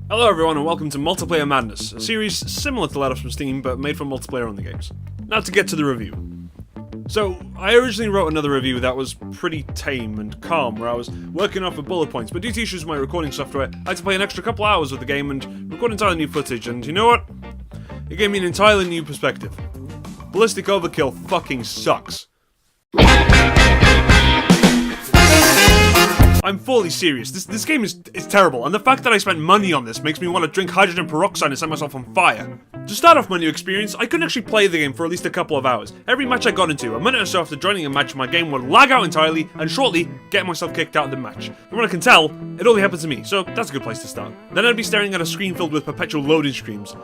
Hello everyone and welcome to Multiplayer Madness, a series similar to Let Us from Steam but made for multiplayer-only games. Now to get to the review. So, I originally wrote another review that was pretty tame and calm, where I was working off of bullet points, but due to issues with my recording software, I had to play an extra couple hours with the game and record entirely new footage, and you know what? It gave me an entirely new perspective. Ballistic Overkill fucking sucks. I'm fully serious. This game is terrible, and the fact that I spent money on this makes me want to drink hydrogen peroxide and set myself on fire. To start off my new experience, I couldn't actually play the game for at least a couple of hours. Every match I got into, a minute or so after joining a match, my game would lag out entirely, and shortly, get myself kicked out of the match. From what I can tell, it only happened to me, so that's a good place to start. Then I'd be staring at a screen filled with perpetual loading screens.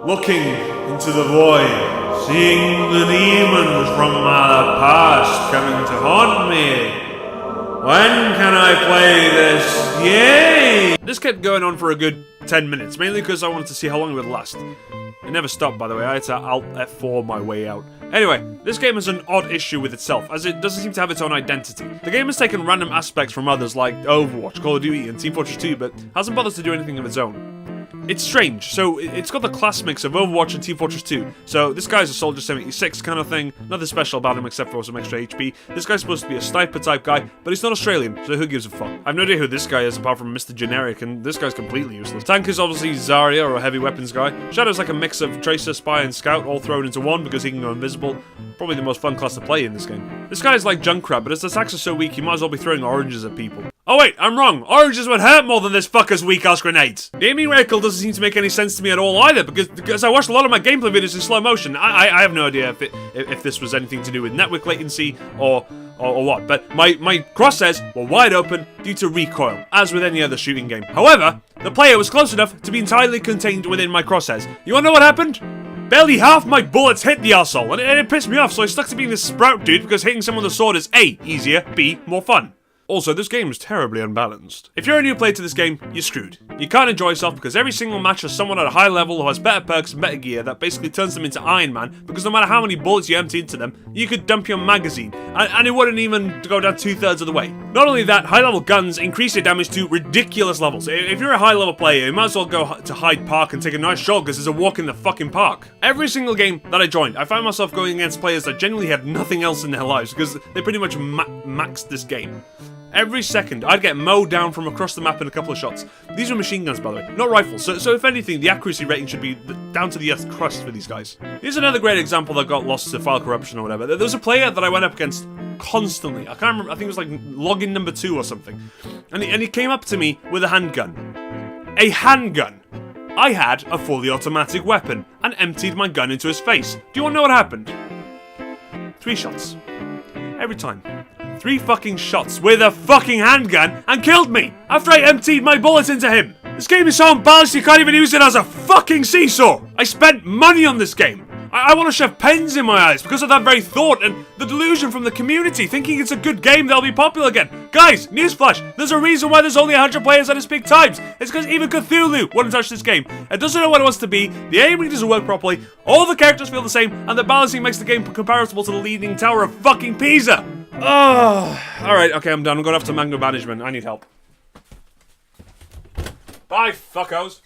Looking into the void, seeing the demons from my past coming to haunt me. When can I play this? Yay! This kept going on for a good 10 minutes, mainly because I wanted to see how long it would last. It never stopped, by the way. I had to Alt F4 my way out. Anyway, this game has an odd issue with itself, as it doesn't seem to have its own identity. The game has taken random aspects from others like Overwatch, Call of Duty, and Team Fortress 2, but hasn't bothered to do anything of its own. It's strange, so it's got the class mix of Overwatch and Team Fortress 2. So this guy's a Soldier 76 kind of thing, nothing special about him except for some extra HP. This guy's supposed to be a sniper type guy, but he's not Australian, so who gives a fuck? I have no idea who this guy is apart from Mr. Generic, and this guy's completely useless. Tank is obviously Zarya, or a heavy weapons guy. Shadow's like a mix of Tracer, Spy, and Scout, all thrown into one because he can go invisible. Probably the most fun class to play in this game. This guy's like Junkrat, but his attacks are so weak, he might as well be throwing oranges at people. Oh wait, I'm wrong. Oranges would hurt more than this fucker's weak-ass grenades. The aiming reticle doesn't seem to make any sense to me at all either, because I watched a lot of my gameplay videos in slow motion. I have no idea if this was anything to do with network latency or what, but my crosshairs were wide open due to recoil, as with any other shooting game. However, the player was close enough to be entirely contained within my crosshairs. You wanna know what happened? Barely half my bullets hit the arsehole, and it pissed me off, so I stuck to being this sprout dude because hitting someone with a sword is A, easier, B, more fun. Also, this game is terribly unbalanced. If you're a new player to this game, you're screwed. You can't enjoy yourself because every single match has someone at a high level who has better perks and better gear that basically turns them into Iron Man, because no matter how many bullets you empty into them, you could dump your magazine, and it wouldn't even go down 2/3 of the way. Not only that, high level guns increase your damage to ridiculous levels. If you're a high level player, you might as well go to Hyde Park and take a nice shot because there's a walk in the fucking park. Every single game that I joined, I found myself going against players that genuinely had nothing else in their lives because they pretty much maxed this game. Every second, I'd get mowed down from across the map in a couple of shots. These are machine guns, by the way, not rifles, so if anything, the accuracy rating should be down to the earth's crust for these guys. Here's another great example that got lost to file corruption or whatever. There was a player that I went up against constantly. I can't remember, I think it was like login number 2 or something. And he came up to me with a handgun. A handgun! I had a fully automatic weapon and emptied my gun into his face. Do you want to know what happened? 3 shots. Every time. 3 fucking shots with a fucking handgun and killed me after I emptied my bullets into him. This game is so unbalanced you can't even use it as a fucking seesaw. I spent money on this game. I want to shove pens in my eyes because of that very thought and the delusion from the community thinking it's a good game that'll be popular again. Guys, newsflash, there's a reason why there's only 100 players at its peak times. It's because even Cthulhu wouldn't touch this game. It doesn't know what it wants to be, the aiming doesn't work properly, all the characters feel the same, and the balancing makes the game comparable to the Leaning Tower of fucking Pisa. Oh, alright, okay, I'm done. I'm going off to Mango Management. I need help. Bye, fuckos.